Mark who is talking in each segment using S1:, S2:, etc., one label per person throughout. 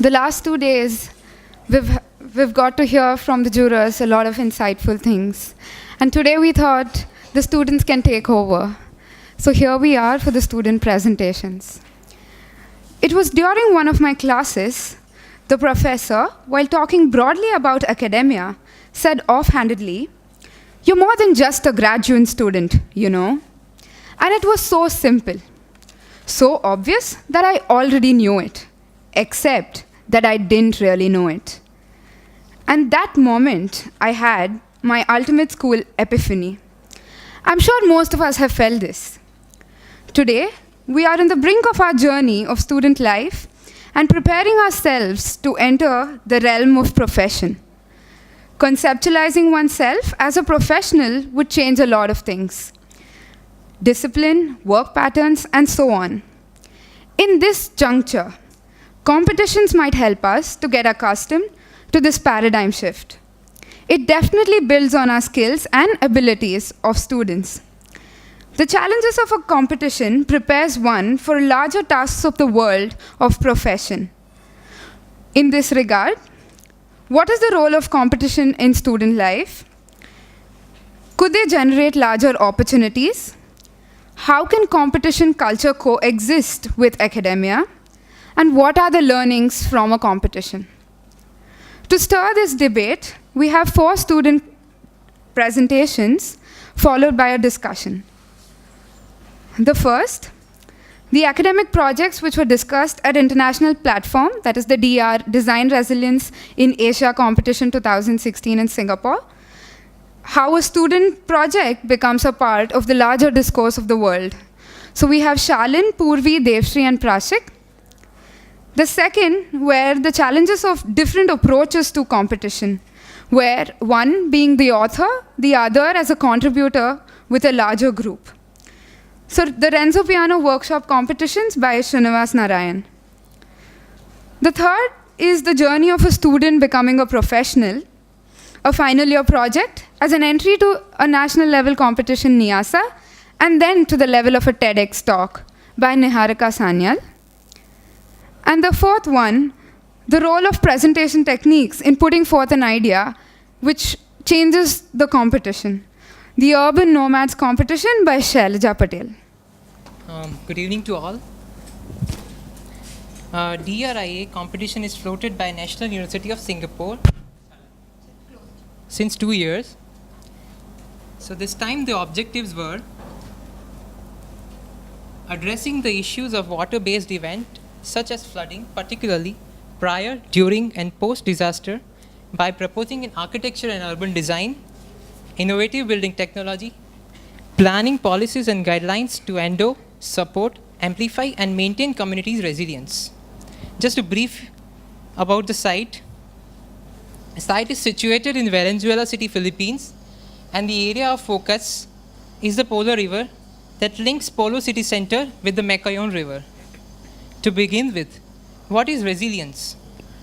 S1: The last 2 days, we've got to hear from the jurors a lot of insightful things. And today we thought the students can take over. So here we are for the student presentations. It was during one of my classes, the professor, while talking broadly about academia, said offhandedly, "You're more than just a graduate student, you know." And it was so simple, so obvious that I already knew it, except that I didn't really know it. And that moment, I had my ultimate school epiphany. I'm sure most of us have felt this. Today, we are on the brink of our journey of student life and preparing ourselves to enter the realm of profession. Conceptualizing oneself as a professional would change a lot of things. Discipline, work patterns, and so on. In this juncture, competitions might help us to get accustomed to this paradigm shift. It definitely builds on our skills and abilities of students. The challenges of a competition prepares one for larger tasks of the world of profession. In this regard, what is the role of competition in student life? Could they generate larger opportunities? How can competition culture coexist with academia? And what are the learnings from a competition? To stir this debate, we have 4 student presentations followed by a discussion. The first, the academic projects which were discussed at international platform, that is the DR, Design Resilience in Asia Competition 2016 in Singapore. How a student project becomes a part of the larger discourse of the world. So we have Shalin, Purvi, Devshri, and Prashik. The second, where the challenges of different approaches to competition, where one being the author, the other as a contributor with a larger group. So the Renzo Piano Workshop Competitions by Srinivas Narayan. The third is the journey of a student becoming a professional, a final year project as an entry to a national level competition, NIASA, and then to the level of a TEDx talk by Niharika Sanyal. And the fourth one, the role of presentation techniques in putting forth an idea which changes the competition. The Urban Nomads Competition by Shailaja Patel.
S2: Good evening to all. DRIA competition is floated by National University of Singapore since 2 years. So this time the objectives were addressing the issues of water-based event such as flooding, particularly prior, during, and post-disaster by proposing in architecture and urban design, innovative building technology, planning policies and guidelines to endow, support, amplify, and maintain communities' resilience. Just a brief about the site. The site is situated in Valenzuela City, Philippines, and the area of focus is the Polo River that links Polo City Center with the Mekayon River. To begin with, what is resilience?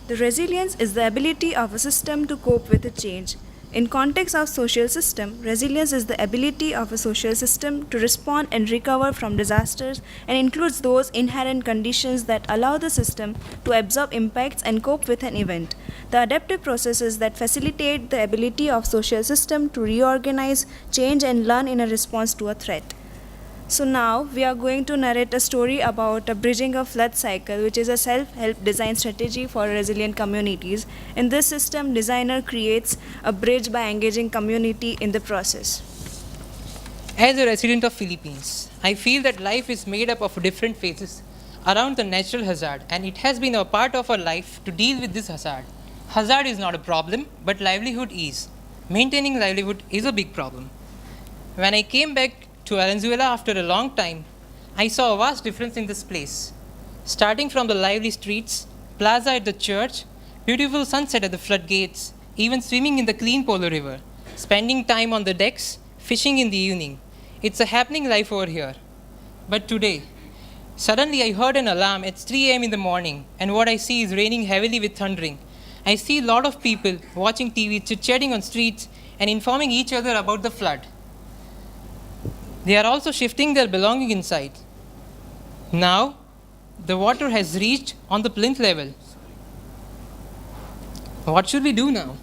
S3: The resilience is the ability of a system to cope with a change. In context of social system, resilience is the ability of a social system to respond and recover from disasters and includes those inherent conditions that allow the system to absorb impacts and cope with an event. The adaptive processes that facilitate the ability of social system to reorganize, change, and learn in a response to a threat. So now we are going to narrate a story about bridging a flood cycle, which is a self-help design strategy for resilient communities. In this system, designer creates a bridge by engaging community in the process.
S2: As a resident of Philippines, I feel that life is made up of different phases around the natural hazard, and it has been a part of our life to deal with this hazard. Hazard is not a problem, but livelihood is. Maintaining livelihood is a big problem. When I came back to Valenzuela after a long time, I saw a vast difference in this place. Starting from the lively streets, plaza at the church, beautiful sunset at the floodgates, even swimming in the clean Polo River, spending time on the decks, fishing in the evening. It's a happening life over here. But today, suddenly I heard an alarm at 3 a.m. in the morning, and what I see is raining heavily with thundering. I see a lot of people watching TV, chit-chatting on streets, and informing each other about the flood. They are also shifting their belongings inside. Now, the water has reached on the plinth level. What should we do now?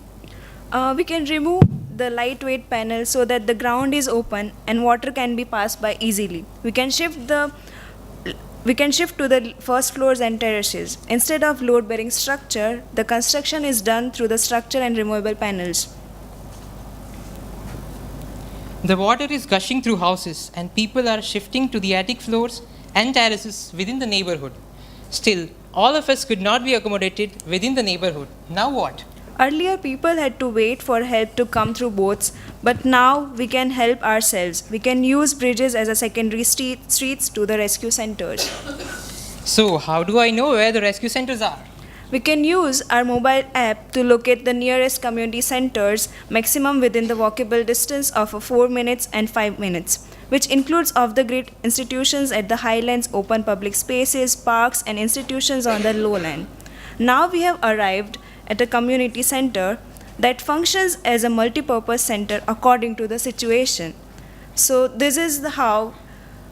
S3: We can remove the lightweight panel so that the ground is open and water can be passed by easily. We can shift to the first floors and terraces. Instead of load-bearing structure, the construction is done through the structure and removable panels.
S2: The water is gushing through houses, and people are shifting to the attic floors and terraces within the neighborhood. Still, all of us could not be accommodated within the neighborhood. Now what?
S3: Earlier, people had to wait for help to come through boats, but now we can help ourselves. We can use bridges as a secondary streets to the rescue centers.
S2: So, how do I know where the rescue centers are?
S3: We can use our mobile app to locate the nearest community centers, maximum within the walkable distance of 4 minutes and 5 minutes, which includes off-the-grid institutions at the highlands, open public spaces, parks, and institutions on the lowland. Now we have arrived at a community center that functions as a multi-purpose center according to the situation. So this is how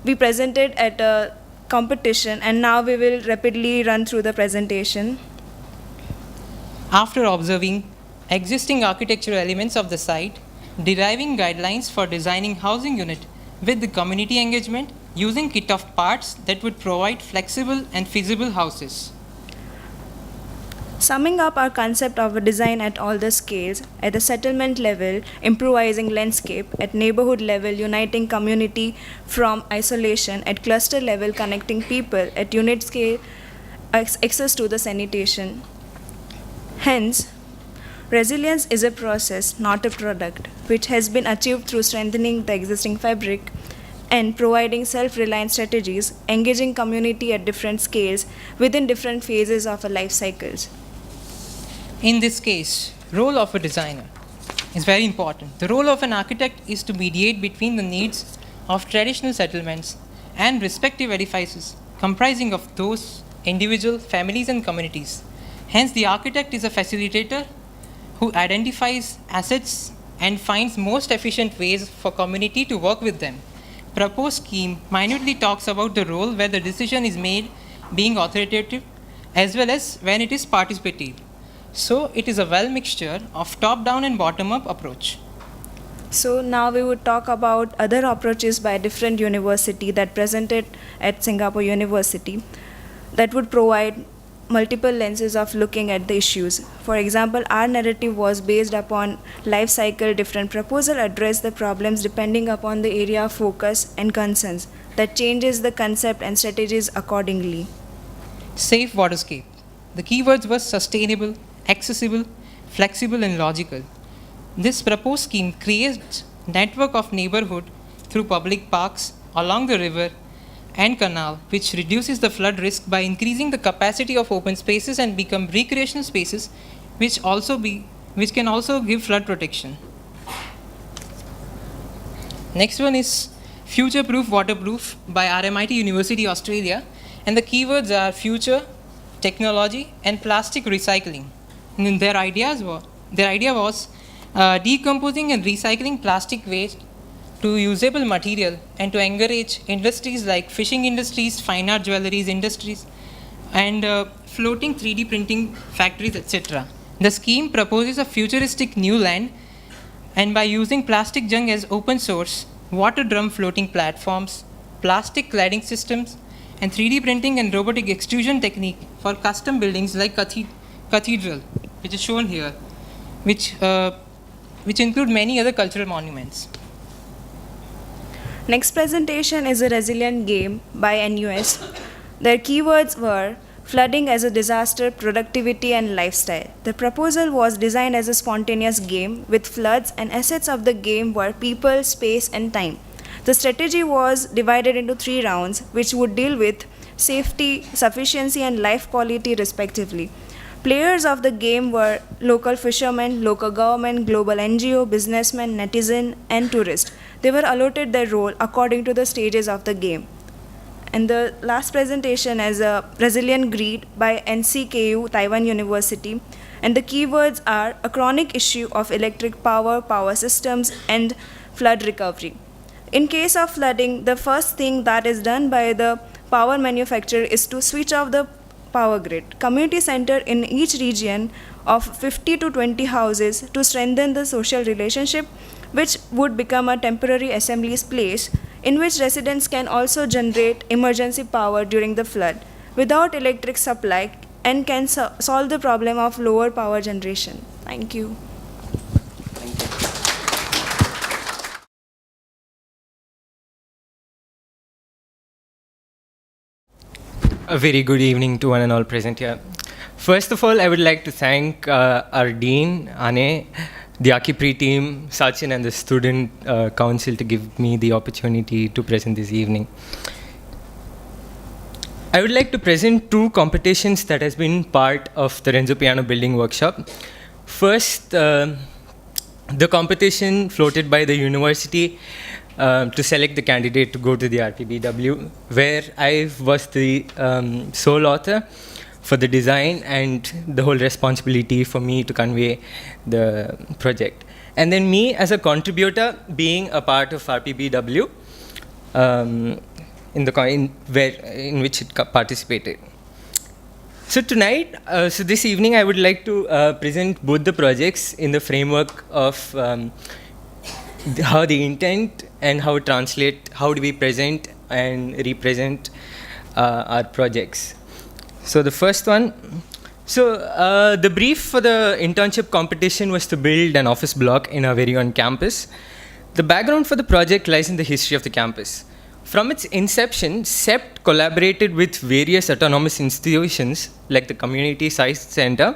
S3: we presented at a competition, and now we will rapidly run through the presentation.
S2: After observing existing architectural elements of the site, deriving guidelines for designing housing unit with the community engagement, using kit of parts that would provide flexible and feasible houses.
S3: Summing up our concept of a design at all the scales, at the settlement level, improvising landscape, at neighborhood level, uniting community from isolation, at cluster level, connecting people, at unit scale, access to the sanitation. Hence, resilience is a process, not a product, which has been achieved through strengthening the existing fabric and providing self-reliant strategies, engaging community at different scales within different phases of a life cycles.
S2: In this case, role of a designer is very important. The role of an architect is to mediate between the needs of traditional settlements and respective edifices comprising of those individual families and communities. Hence, the architect is a facilitator who identifies assets and finds most efficient ways for community to work with them. Proposed scheme minutely talks about the role where the decision is made being authoritative as well as when it is participative. So it is a well mixture of top-down and bottom-up approach.
S3: So now we would talk about other approaches by different university that presented at Singapore University that would provide multiple lenses of looking at the issues. For example, our narrative was based upon life cycle. Different proposal address the problems depending upon the area of focus and concerns that changes the concept and strategies accordingly.
S2: Safe waterscape. The keywords were sustainable, accessible, flexible, and logical. This proposed scheme creates network of neighborhood through public parks along the river and canal, which reduces the flood risk by increasing the capacity of open spaces and become recreational spaces, which can also give flood protection. Next one is future-proof, waterproof by RMIT University, Australia, and the keywords are future, technology, and plastic recycling. And their idea was decomposing and recycling plastic waste to usable material and to encourage industries like fishing industries, fine art jewelries industries, and floating 3D printing factories, etc. The scheme proposes a futuristic new land, and by using plastic junk as open source, water drum floating platforms, plastic cladding systems, and 3D printing and robotic extrusion technique for custom buildings like cathedral, which is shown here, which include many other cultural monuments.
S3: Next presentation is a resilient game by NUS. Their keywords were flooding as a disaster, productivity, and lifestyle. The proposal was designed as a spontaneous game with floods, and assets of the game were people, space, and time. The strategy was divided into 3 rounds, which would deal with safety, sufficiency, and life quality respectively. Players of the game were local fishermen, local government, global NGO, businessmen, netizen, and tourist. They were allotted their role according to the stages of the game. And the last presentation is a Resilient Grid by NCKU, Taiwan University. And the keywords are a chronic issue of electric power, power systems, and flood recovery. In case of flooding, the first thing that is done by the power manufacturer is to switch off the power grid. Community center in each region of 50 to 20 houses to strengthen the social relationship, which would become a temporary assembly's place in which residents can also generate emergency power during the flood without electric supply and can solve the problem of lower power generation. Thank you.
S4: A very good evening to one and all present here. First of all, I would like to thank our Dean, Ane, the Archiprix team, Sachin, and the Student Council to give me the opportunity to present this evening. I would like to present two competitions that has been part of the Renzo Piano Building Workshop. First, the competition floated by the university to select the candidate to go to the RPBW, where I was the sole author for the design and the whole responsibility for me to convey the project. And then me as a contributor being a part of RPBW in which it participated. So tonight, so this evening, I would like to present both the projects in the framework of how the intent and how do we present and represent our projects. So the first one, the brief for the internship competition was to build an office block in our very own campus. The background for the project lies in the history of the campus. From its inception, CEPT collaborated with various autonomous institutions like the Community Science Center,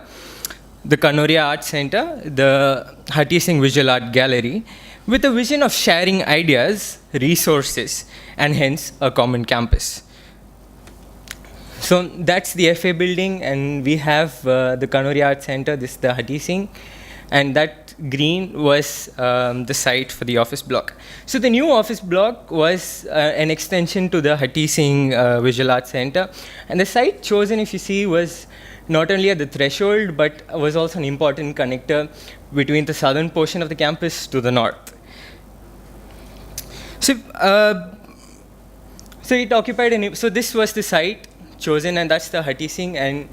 S4: the Kanoria Art Center, the Hati Singh Visual Art Gallery, with a vision of sharing ideas, resources, and hence a common campus. So that's the FA building, and we have the Kanoria Art Center, this is the Hati Singh, and that green was the site for the office block. So the new office block was an extension to the Hati Singh Visual Arts Center, and the site chosen, if you see, was not only at the threshold, but was also an important connector between the southern portion of the campus to the north. So it occupied, so this was the site chosen, and that's the Hati Singh, and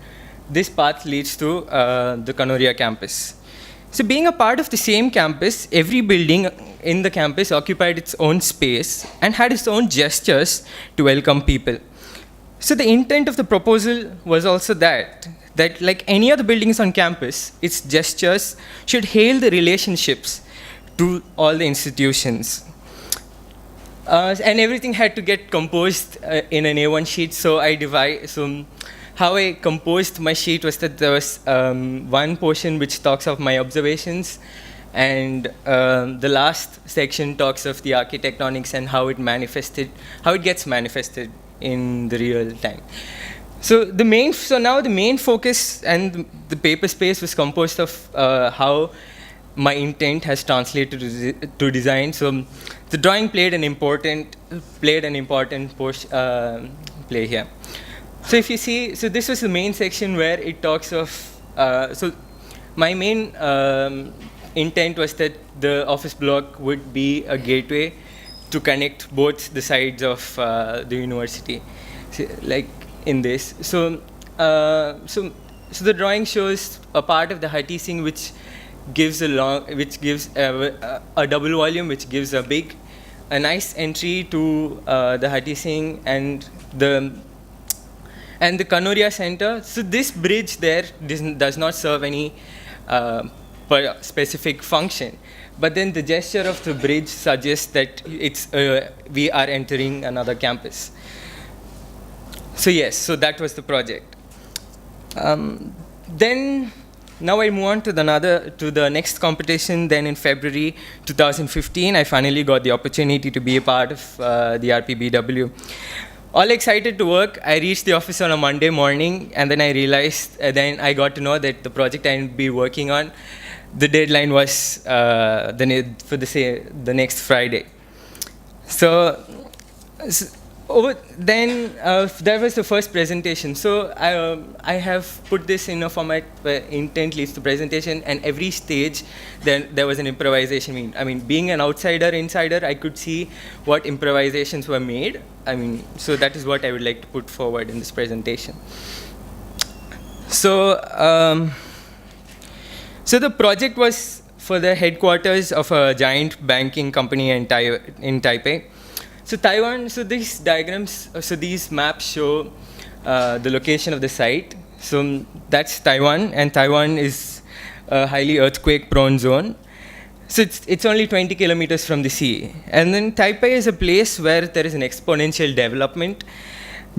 S4: this path leads to the Kanoria campus. So being a part of the same campus, every building in the campus occupied its own space and had its own gestures to welcome people. So the intent of the proposal was also that like any other buildings on campus, its gestures should hail the relationships to all the institutions. And everything had to get composed in an A1 sheet, so how I composed my sheet was that there was one portion which talks of my observations, and the last section talks of the architectonics and how it gets manifested in the real time. So now the main focus and the paper space was composed of how my intent has translated to design. So the drawing played an important play here. So if you see, so this was the main section where it talks of, so my main intent was that the office block would be a gateway to connect both the sides of the university, so, like in this. So the drawing shows a part of the Hati Singh which gives a double volume, which gives a nice entry to the Hati Singh and the Kanoria Center. So this bridge there does not serve any specific function, but then the gesture of the bridge suggests that we are entering another campus. So yes, so that was the project. Then now I move on to the next competition. Then in February 2015, I finally got the opportunity to be a part of the RPBW. All excited to work, I reached the office on a Monday morning, and then I realized, then I got to know that the project I'd be working on, the deadline was the next Friday. So then that was the first presentation. So I have put this in a format where intent leads to presentation, and every stage there was an improvisation. I mean, being an insider, I could see what improvisations were made. I mean, so that is what I would like to put forward in this presentation. So, so the project was for the headquarters of a giant banking company in Taipei. So Taiwan, so these diagrams, so these maps show the location of the site. So that's Taiwan, and Taiwan is a highly earthquake-prone zone. So it's only 20 kilometers from the sea. And then Taipei is a place where there is an exponential development.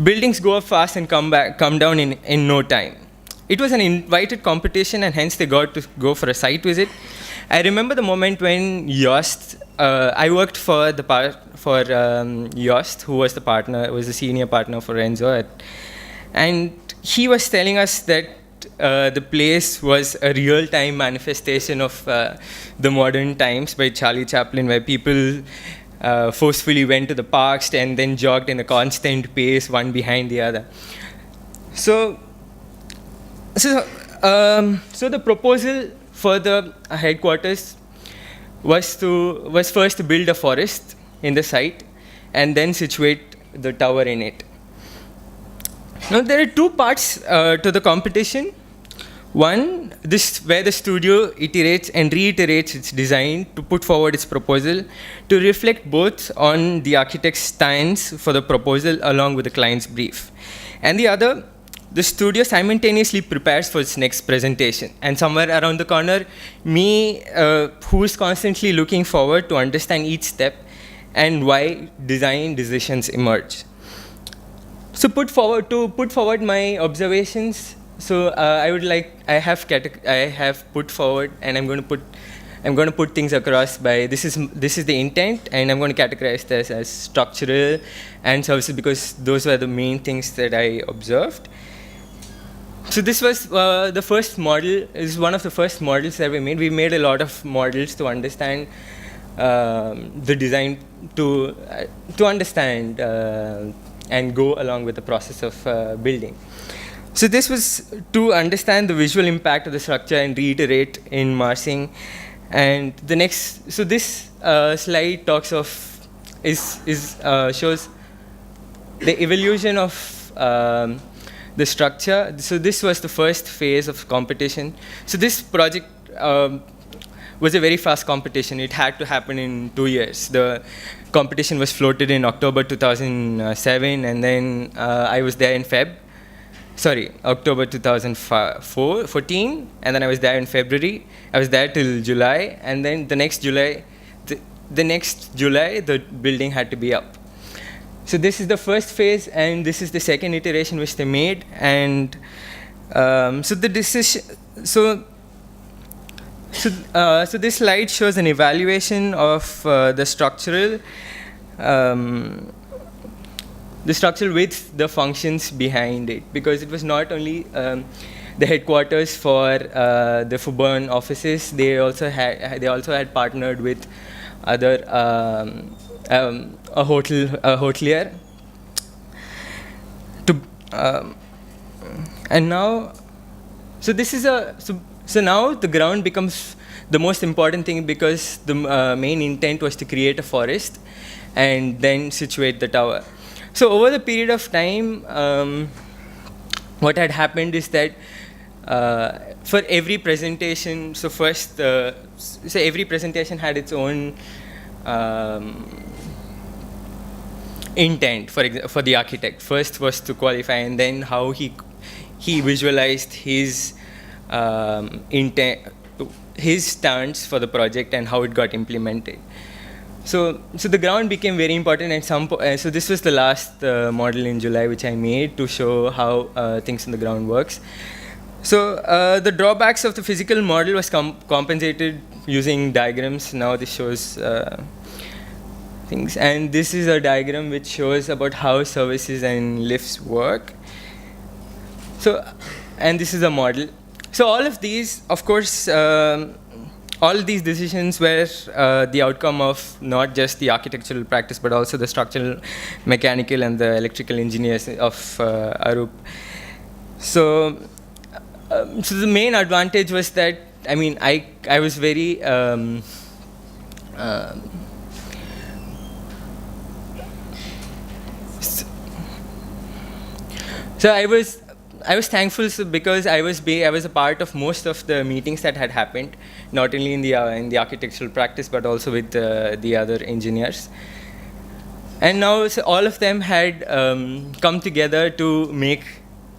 S4: Buildings go up fast and come down in no time. It was an invited competition, and hence they got to go for a site visit. I remember the moment when Yost, I worked for Yost, who was the partner, was the senior partner for Renzo, and he was telling us that the place was a real-time manifestation of the modern times by Charlie Chaplin, where people forcefully went to the parks and then jogged in a constant pace, one behind the other. So the proposal for the headquarters was first to build a forest in the site and then situate the tower in it. Now there are two parts to the competition. One, where the studio iterates and reiterates its design to put forward its proposal to reflect both on the architect's stance for the proposal along with the client's brief. And the other, the studio simultaneously prepares for its next presentation. And somewhere around the corner, me, who is constantly looking forward to understand each step and why design decisions emerge. So to put forward my observations, so I have put forward, and I'm going to put things across by this is the intent, and I'm going to categorize this as structural and services because those were the main things that I observed. So this was the first model. Is one of the first models that we made. We made a lot of models to understand the design, to understand and go along with the process of building. So this was to understand the visual impact of the structure and reiterate in Marsing. And the next, so this slide talks of shows the evolution of the structure. So this was the first phase of competition. So this project was a very fast competition. It had to happen in 2 years. The competition was floated in October 2007, and then I was there in October 2014, and then I was there in February. I was there till July, and then the next July, the building had to be up. So this is the first phase, and this is the second iteration which they made. And so the decision, so this slide shows an evaluation of the structural with the functions behind it, because it was not only the headquarters for the Fubon offices. They also had partnered with other a hotelier to and now so this is so now the ground becomes the most important thing, because the main intent was to create a forest and then situate the tower. So over the period of time, what had happened is that for every presentation, so every presentation had its own intent. For the architect, first was to qualify, and then how he visualized his intent, his stance for the project, and how it got implemented. So the ground became very important, and so this was the last model in July which I made to show how things on the ground works. So the drawbacks of the physical model was compensated using diagrams. Now this shows things, and this is a diagram which shows about how services and lifts work. So, and this is a model. So all of these, of course, all these decisions were the outcome of not just the architectural practice, but also the structural, mechanical, and the electrical engineers of Arup. So the main advantage was that, I mean, I was very so I was thankful because I was a part of most of the meetings that had happened, not only in the architectural practice but also with the other engineers. And now all of them had come together to make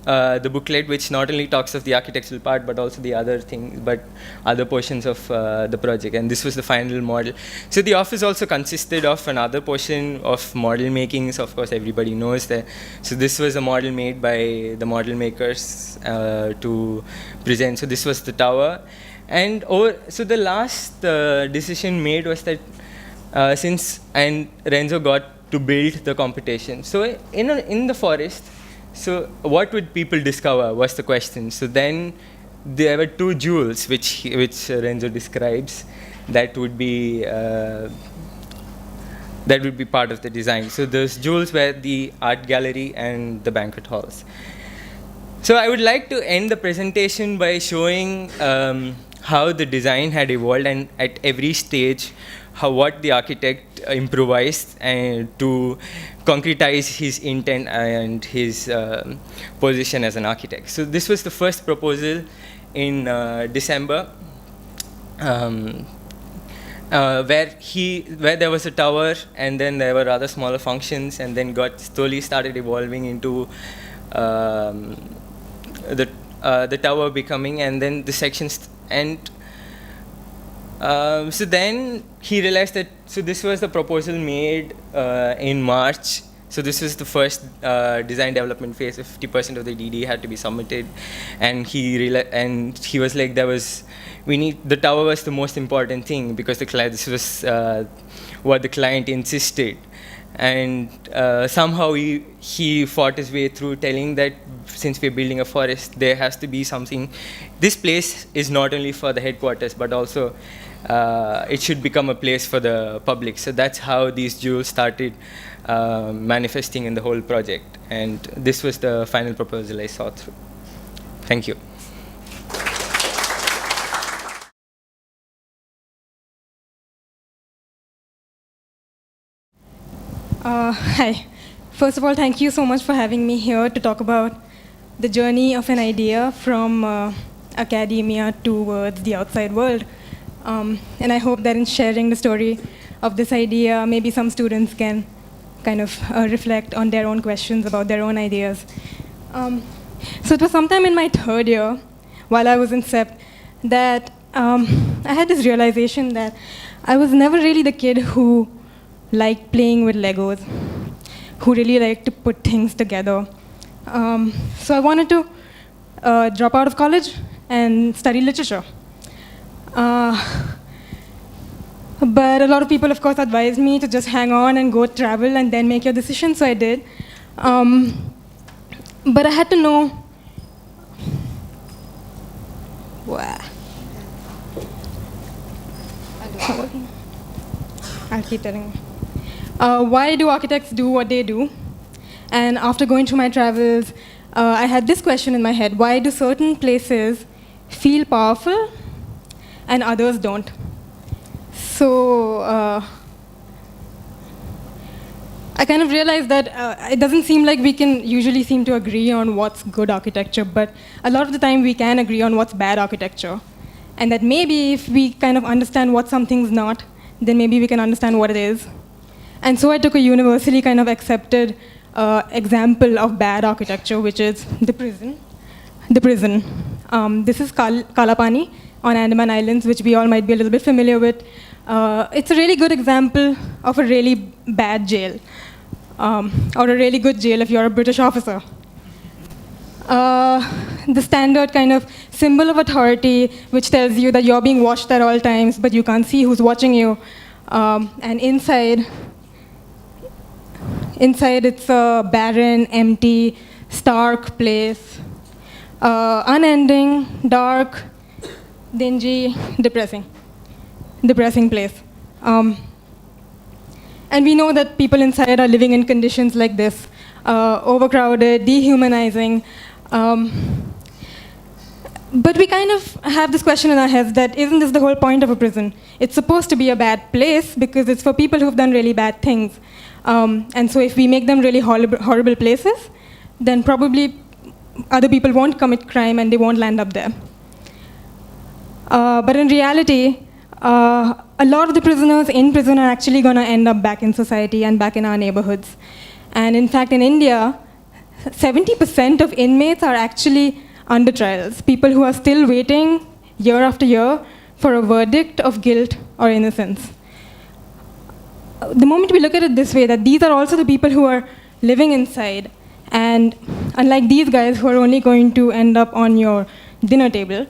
S4: the booklet, which not only talks of the architectural part but also the other things, but other portions of the project. And this was the final model. So the office also consisted of another portion of model making. So of course everybody knows that. So this was a model made by the model makers to present. So this was the tower. And so the last decision made was that since Renzo got to build the competition. So in the forest, so what would people discover was the question. So then there were two jewels which Renzo describes that would be part of the design. So those jewels were the art gallery and the banquet halls. So I would like to end the presentation by showing how the design had evolved, and at every stage what the architect improvised to concretize his intent and his position as an architect. So this was the first proposal in December, where there was a tower, and then there were other smaller functions, and then slowly started evolving into the tower becoming, and then the sections. And so then he realized that, so this was the proposal made in March. So this was the first design development phase. 50% of the DD had to be submitted, and he was like, the tower was the most important thing because this was what the client insisted. And somehow he fought his way through telling that since we're building a forest, there has to be something. This place is not only for the headquarters, but also it should become a place for the public. So that's how these jewels started manifesting in the whole project. And this was the final proposal I saw through. Thank you.
S5: Hi. First of all, thank you so much for having me here to talk about the journey of an idea from academia towards the outside world. And I hope that in sharing the story of this idea, maybe some students can kind of reflect on their own questions about their own ideas. So it was sometime in my third year, while I was in CEPT, that I had this realization that I was never really the kid who liked playing with Legos, who really liked to put things together. So I wanted to drop out of college and study literature. But a lot of people, of course, advised me to just hang on and go travel and then make your decision, so I did. But I had to know. I'll keep telling you. Why do architects do what they do? And after going through my travels, I had this question in my head: why do certain places feel powerful and others don't? So I kind of realized that it doesn't seem like we can usually seem to agree on what's good architecture, but a lot of the time we can agree on what's bad architecture. And that maybe if we kind of understand what something's not, then maybe we can understand what it is. And so I took a universally kind of accepted example of bad architecture, which is the prison. The prison. This is Kalapani on Andaman Islands, which we all might be a little bit familiar with. It's a really good example of a really bad jail, or a really good jail if you're a British officer. The standard kind of symbol of authority, which tells you that you're being watched at all times, but you can't see who's watching you. And inside it's a barren, empty, stark place, unending, dark, dingy, depressing place. And we know that people inside are living in conditions like this, overcrowded, dehumanizing. But we kind of have this question in our heads that isn't this the whole point of a prison? It's supposed to be a bad place because it's for people who've done really bad things. And so if we make them really horrible places, then probably other people won't commit crime and they won't land up there. But in reality, a lot of the prisoners in prison are actually going to end up back in society and back in our neighborhoods. And in fact, in India, 70% of inmates are actually under trials, people who are still waiting year after year for a verdict of guilt or innocence. The moment we look at it this way, that these are also the people who are living inside, and unlike these guys who are only going to end up on your dinner table,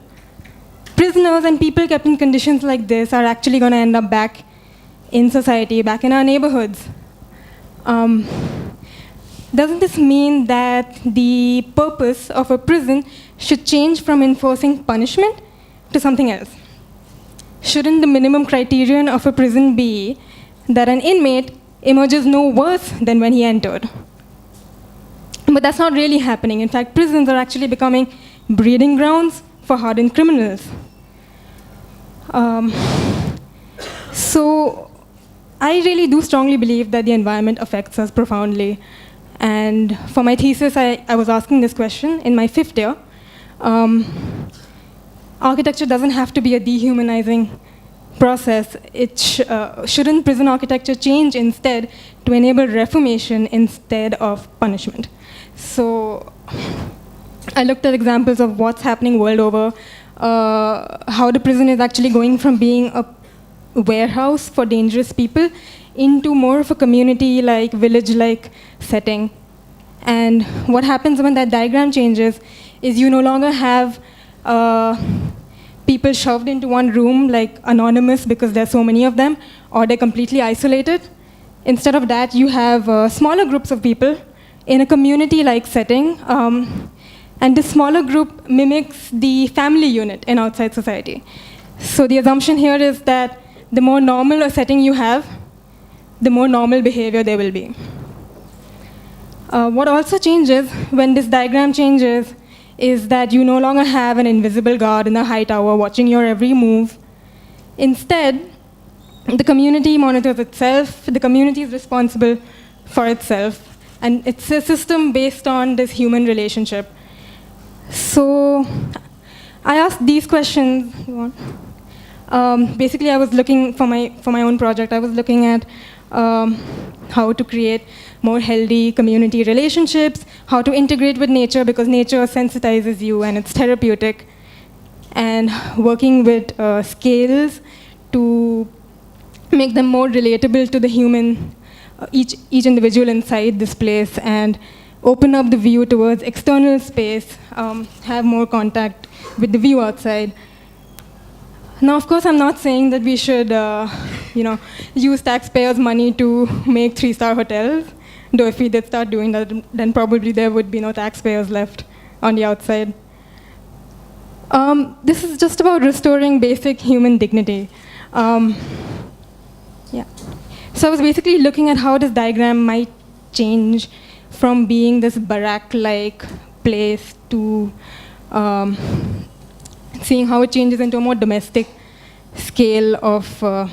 S5: prisoners and people kept in conditions like this are actually going to end up back in society, back in our neighborhoods. Doesn't this mean that the purpose of a prison should change from enforcing punishment to something else? Shouldn't the minimum criterion of a prison be that an inmate emerges no worse than when he entered? But that's not really happening. In fact, prisons are actually becoming breeding grounds for hardened criminals. So I really do strongly believe that the environment affects us profoundly. And for my thesis, I was asking this question in my 5th year. Architecture doesn't have to be a dehumanizing process. Shouldn't prison architecture change instead to enable reformation instead of punishment? So I looked at examples of what's happening world over, how the prison is actually going from being a warehouse for dangerous people into more of a community-like, village-like setting. And what happens when that diagram changes is you no longer have people shoved into one room like anonymous because there's so many of them, or they're completely isolated. Instead of that, you have smaller groups of people in a community-like setting, and this smaller group mimics the family unit in outside society. So the assumption here is that the more normal a setting you have, the more normal behavior there will be. What also changes when this diagram changes is that you no longer have an invisible guard in a high tower watching your every move. Instead, the community monitors itself, the community is responsible for itself, and it's a system based on this human relationship. So I asked these questions. Basically, I was looking for my own project. I was looking at how to create more healthy community relationships, how to integrate with nature because nature sensitizes you and it's therapeutic, and working with scales to make them more relatable to the human, each individual inside this place, and open up the view towards external space, have more contact with the view outside. Now, of course, I'm not saying that we should, use taxpayers' money to make 3-star hotels. Though if we did start doing that, then probably there would be no taxpayers left on the outside. This is just about restoring basic human dignity. So I was basically looking at how this diagram might change from being this barrack-like place to seeing how it changes into a more domestic scale of a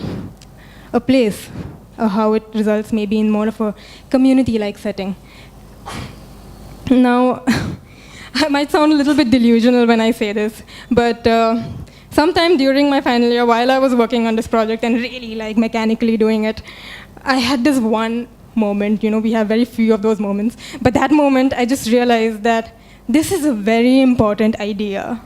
S5: place, how it results maybe in more of a community-like setting. Now, I might sound a little bit delusional when I say this, but sometime during my final year, while I was working on this project and really mechanically doing it, I had this one moment. We have very few of those moments, but that moment I just realized that this is a very important idea.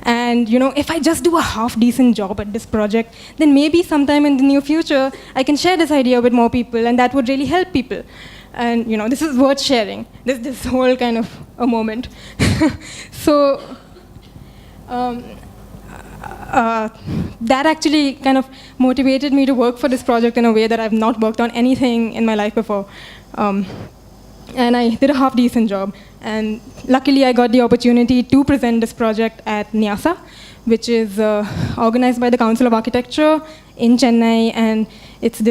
S5: And if I just do a half-decent job at this project, then maybe sometime in the near future, I can share this idea with more people, and that would really help people. And this is worth sharing, this whole kind of a moment. So that actually kind of motivated me to work for this project in a way that I've not worked on anything in my life before. And I did a half-decent job. And luckily, I got the opportunity to present this project at NYASA, which is organized by the Council of Architecture in Chennai, and it's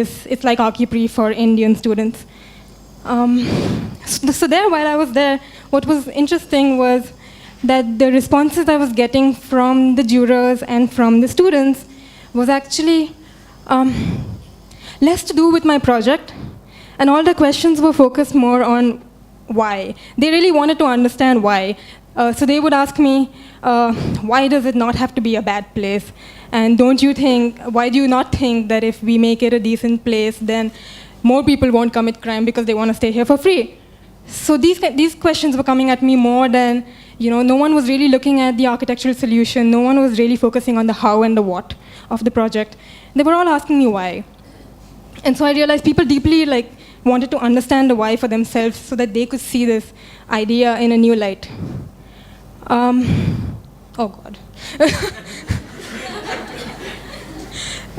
S5: like Archiprix for Indian students. So there, while I was there, what was interesting was that the responses I was getting from the jurors and from the students was actually less to do with my project, and all the questions were focused more on why. They really wanted to understand why. So they would ask me, why does it not have to be a bad place? And why do you not think that if we make it a decent place, then more people won't commit crime because they want to stay here for free? So these questions were coming at me more than, no one was really looking at the architectural solution. No one was really focusing on the how and the what of the project. They were all asking me why. And so I realized people deeply wanted to understand the why for themselves so that they could see this idea in a new light. Oh God.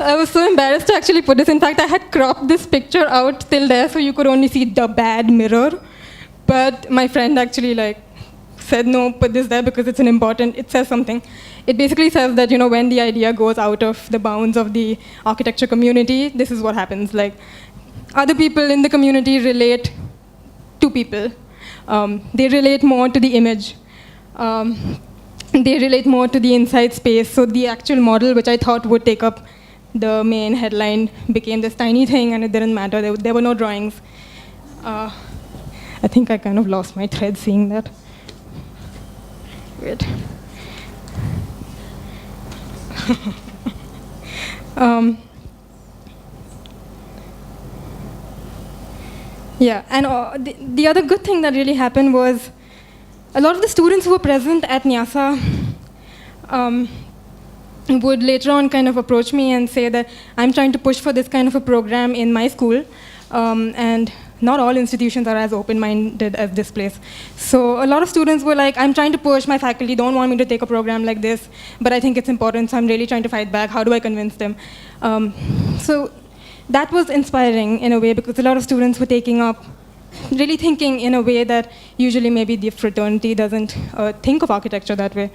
S5: I was so embarrassed to actually put this. In fact, I had cropped this picture out till there so you could only see the bad mirror. But my friend actually said, no, put this there because it says something. It basically says that, when the idea goes out of the bounds of the architecture community, this is what happens. Other people in the community relate to people. They relate more to the image. They relate more to the inside space. So the actual model, which I thought would take up the main headline, became this tiny thing, and it didn't matter. There were no drawings. I think I kind of lost my thread seeing that. Weird. Yeah, and the other good thing that really happened was a lot of the students who were present at Nyasa would later on kind of approach me and say that I'm trying to push for this kind of a program in my school, and not all institutions are as open-minded as this place. So a lot of students were like, I'm trying to push, my faculty don't want me to take a program like this, but I think it's important, so I'm really trying to fight back. How do I convince them? So that was inspiring in a way, because a lot of students were taking up, really thinking in a way that usually maybe the fraternity doesn't think of architecture that way.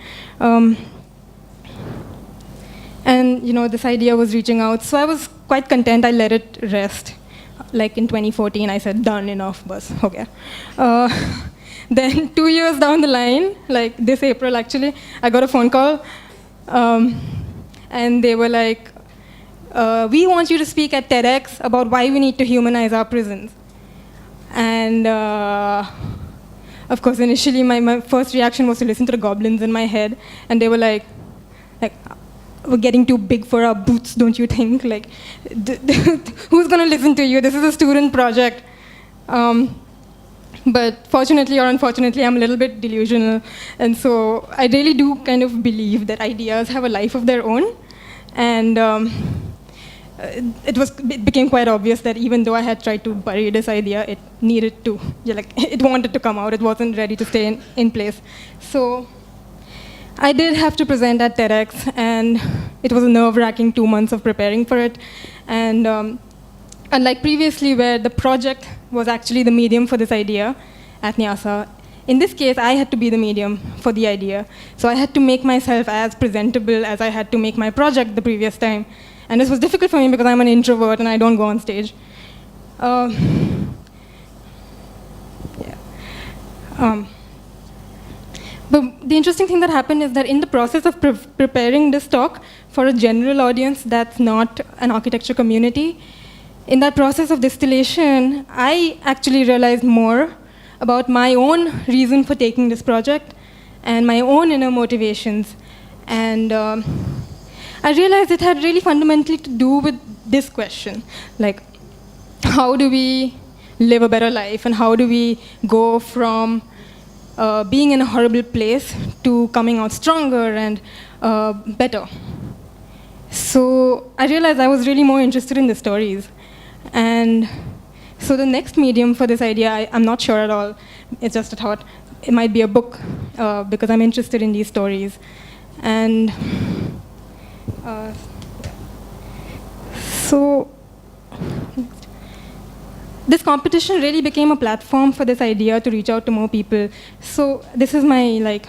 S5: And this idea was reaching out, so I was quite content. I let it rest. In 2014, I said, done, enough, bus, okay. Then 2 years down the line, this April actually, I got a phone call, and they were like, we want you to speak at TEDx about why we need to humanize our prisons. And of course, initially, my first reaction was to listen to the goblins in my head, and they were like, we're getting too big for our boots, don't you think? Who's going to listen to you? This is a student project. But fortunately or unfortunately, I'm a little bit delusional. And so I really do kind of believe that ideas have a life of their own. And it became quite obvious that even though I had tried to bury this idea, it needed to, it wanted to come out. It wasn't ready to stay in place. So I did have to present at TEDx, and it was a nerve-wracking 2 months of preparing for it. And unlike previously, where the project was actually the medium for this idea at Nyasa, in this case, I had to be the medium for the idea. So I had to make myself as presentable as I had to make my project the previous time. And this was difficult for me because I'm an introvert and I don't go on stage. But the interesting thing that happened is that in the process of preparing this talk for a general audience that's not an architecture community, in that process of distillation, I actually realized more about my own reason for taking this project and my own inner motivations. And I realized it had really fundamentally to do with this question, how do we live a better life, and how do we go from being in a horrible place to coming out stronger and better. So I realized I was really more interested in the stories. And so the next medium for this idea, I'm not sure at all. It's just a thought. It might be a book, because I'm interested in these stories. And so this competition really became a platform for this idea to reach out to more people. So this is my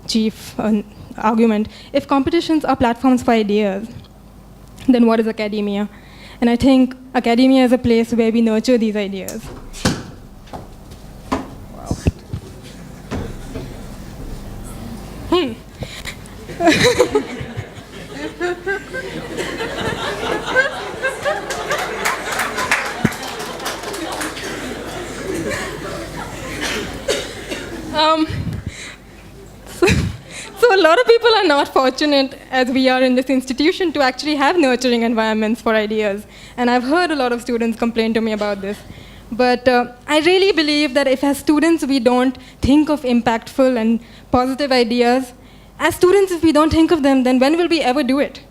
S5: chief argument. If competitions are platforms for ideas, then what is academia? And I think academia is a place where we nurture these ideas. Wow. lot of people are not fortunate, as we are in this institution, to actually have nurturing environments for ideas. And I've heard a lot of students complain to me about this. But I really believe that if as students we don't think of impactful and positive ideas, as students if we don't think of them, then when will we ever do it?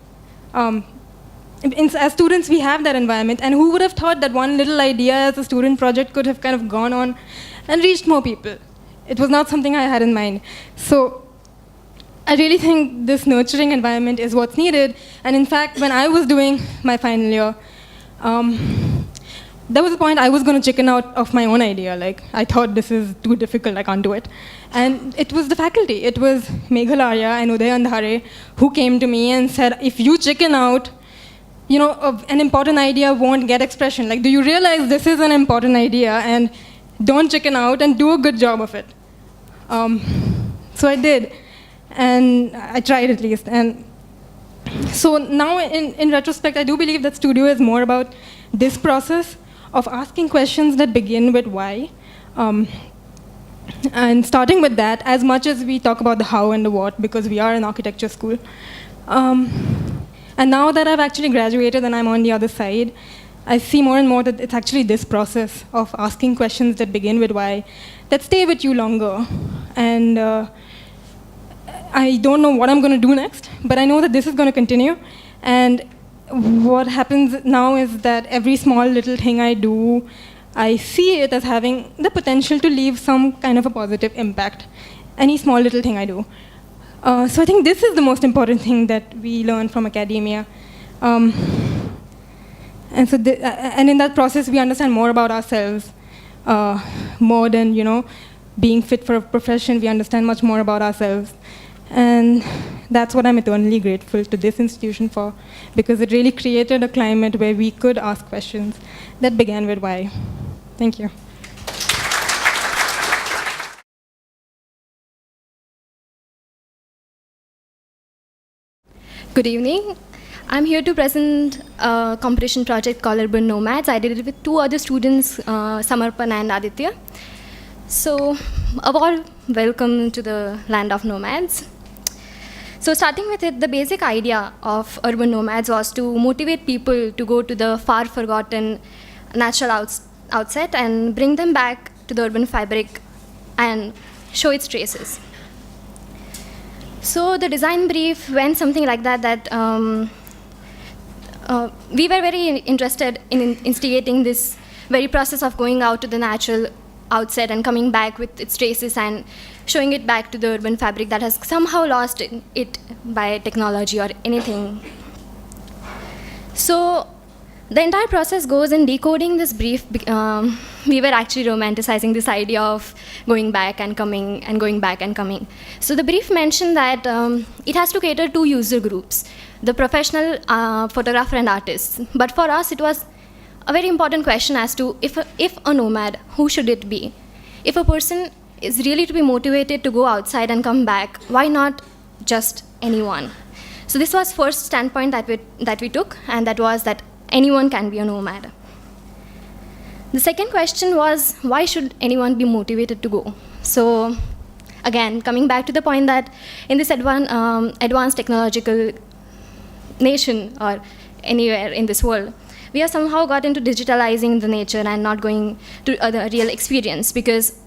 S5: As students we have that environment, and who would have thought that one little idea as a student project could have kind of gone on and reached more people? It was not something I had in mind. So I really think this nurturing environment is what's needed. And in fact, when I was doing my final year, there was a point I was going to chicken out of my own idea. Like, I thought this is too difficult, I can't do it. And it was the faculty. It was Meghal Arya and Uday Andhare who came to me and said, if you chicken out, you know, an important idea won't get expression. Like, do you realize this is an important idea, and don't chicken out and do a good job of it. So I did, and I tried at least. And so now in retrospect, I do believe that studio is more about this process of asking questions that begin with why. And starting with that, as much as we talk about the how and the what, because we are an architecture school. And now that I've actually graduated and I'm on the other side, I see more and more that it's actually this process of asking questions that begin with why that stay with you longer. And I don't know what I'm going to do next, but I know that this is going to continue. And what happens now is that every small little thing I do, I see it as having the potential to leave some kind of a positive impact. Any small little thing I do. So I think this is the most important thing that we learn from academia. And in that process, we understand more about ourselves, more than, you know, being fit for a profession. We understand much more about ourselves. And that's what I'm eternally grateful to this institution for, because it really created a climate where we could ask questions that began with why. Thank you.
S6: Good evening. I'm here to present a competition project called Urban Nomads. I did it with two other students, Samarpan and Aditya. So, a warm welcome to the land of nomads. So starting with it, the basic idea of Urban Nomads was to motivate people to go to the far forgotten natural outset and bring them back to the urban fabric and show its traces. So the design brief went something like that, we were very interested in instigating this very process of going out to the natural outset and coming back with its traces and showing it back to the urban fabric that has somehow lost it by technology or anything. So the entire process goes in decoding this brief. We were actually romanticizing this idea of going back and coming and going back and coming. So the brief mentioned that it has to cater to user groups, the professional photographer and artists. But for us, it was a very important question as to if a nomad, who should it be? If a person is really to be motivated to go outside and come back, why not just anyone? So this was first standpoint that we took, and that was that anyone can be a nomad. The second question was, why should anyone be motivated to go? So again, coming back to the point that in this advanced technological nation or anywhere in this world, we have somehow got into digitalizing the nature and not going to the real experience because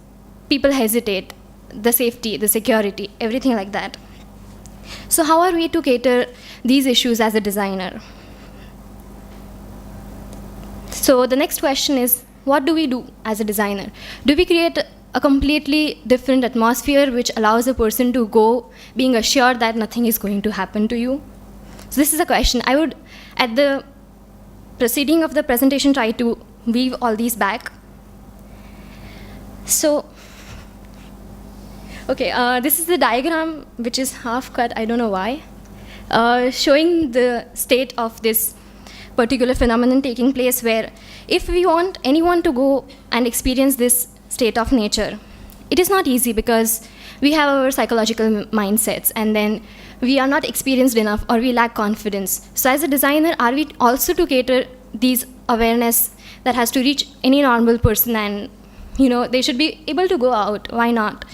S6: people hesitate, the safety, the security, everything like that. So how are we to cater these issues as a designer? So the next question is, what do we do as a designer? Do we create a completely different atmosphere which allows a person to go being assured that nothing is going to happen to you? So this is a question. I would, at the proceeding of the presentation, try to weave all these back. So, okay, this is the diagram which is half cut, I don't know why, showing the state of this particular phenomenon taking place where if we want anyone to go and experience this state of nature, it is not easy because we have our psychological mindsets and then we are not experienced enough or we lack confidence. So as a designer, are we also to cater these awareness that has to reach any normal person and, you know, they should be able to go out, why not?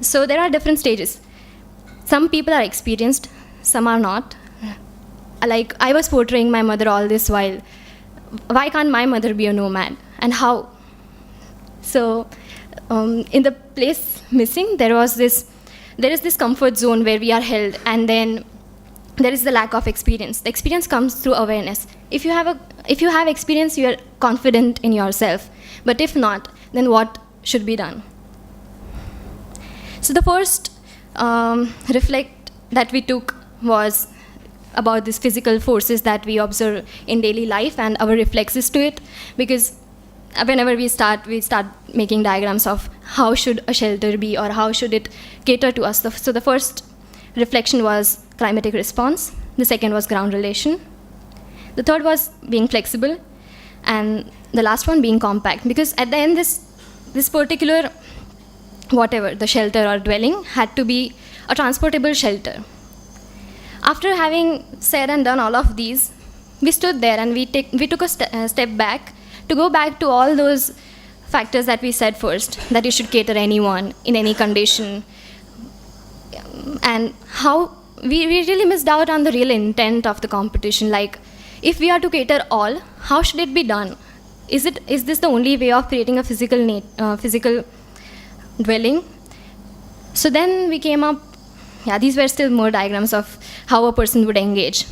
S6: So there are different stages. some people are experienced, some are not. Like, I was portraying my mother all this while. Why can't my mother be a nomad? And how? So, in the place missing, there is this comfort zone where we are held, and then there is the lack of experience. The experience comes through awareness. If you have experience, you are confident in yourself. But if not, then what should be done? So the first reflect that we took was about these physical forces that we observe in daily life and our reflexes to it, because whenever we start making diagrams of how should a shelter be or how should it cater to us. So the first reflection was climatic response. The second was ground relation. The third was being flexible, and the last one being compact, because at the end this particular whatever, the shelter or dwelling, had to be a transportable shelter. After having said and done all of these, we stood there and we took a step back to go back to all those factors that we said first, that you should cater anyone in any condition, and how we really missed out on the real intent of the competition. Like, if we are to cater all, how should it be done? Is this the only way of creating a physical dwelling? So then we came up, these were still more diagrams of how a person would engage.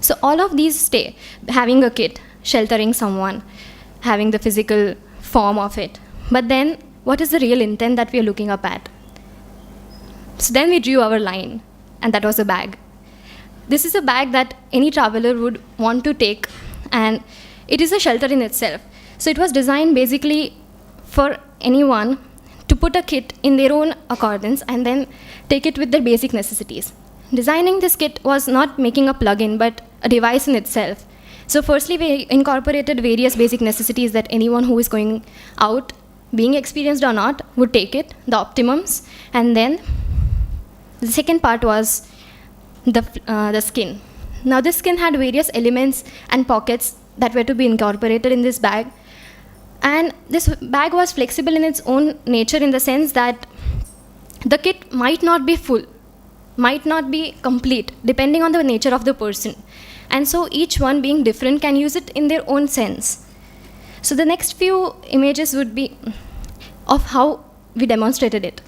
S6: So all of these stay, having a kit, sheltering someone, having the physical form of it. But then, what is the real intent that we are looking up at? So then we drew our line, and that was a bag. This is a bag that any traveler would want to take, and it is a shelter in itself. So it was designed basically for anyone to put a kit in their own accordance and then take it with their basic necessities. Designing this kit was not making a plug-in, but a device in itself. So firstly, we incorporated various basic necessities that anyone who is going out, being experienced or not, would take it, the optimums. And then the second part was the skin. Now this skin had various elements and pockets that were to be incorporated in this bag. And this bag was flexible in its own nature, in the sense that the kit might not be full, might not be complete, depending on the nature of the person. And so each one, being different, can use it in their own sense. So the next few images would be of how we demonstrated it.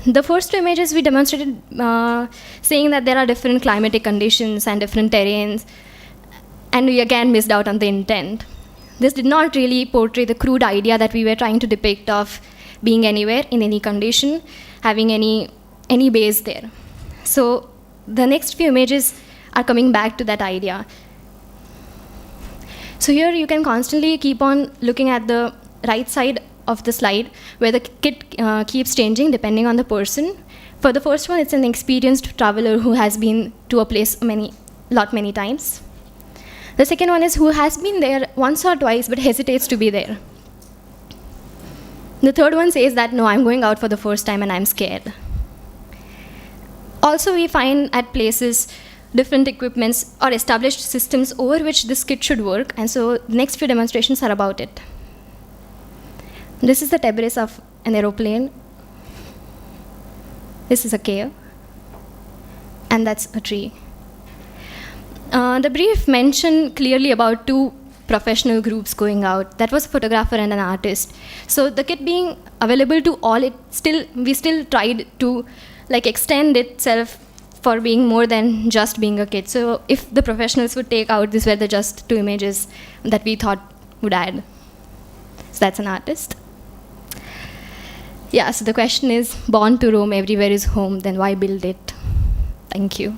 S6: The first two images we demonstrated saying that there are different climatic conditions and different terrains, and we again missed out on the intent. This did not really portray the crude idea that we were trying to depict of being anywhere, in any condition, having any base there. So the next few images are coming back to that idea. So here you can constantly keep on looking at the right side of the slide, where the kit keeps changing depending on the person. For the first one, it's an experienced traveler who has been to a place many times. The second one is who has been there once or twice but hesitates to be there. The third one says that, no, I'm going out for the first time and I'm scared. Also, we find at places different equipments or established systems over which this kit should work, and so the next few demonstrations are about it. This is the debris of an aeroplane. This is a cave, and that's a tree. The brief mentioned clearly about two professional groups going out. That was a photographer and an artist. So the kit being available to all, we still tried to extend itself for being more than just being a kit. So if the professionals would take out, these were the just two images that we thought would add. So that's an artist. Yeah, so the question is, born to roam, everywhere is home, then why build it? Thank you.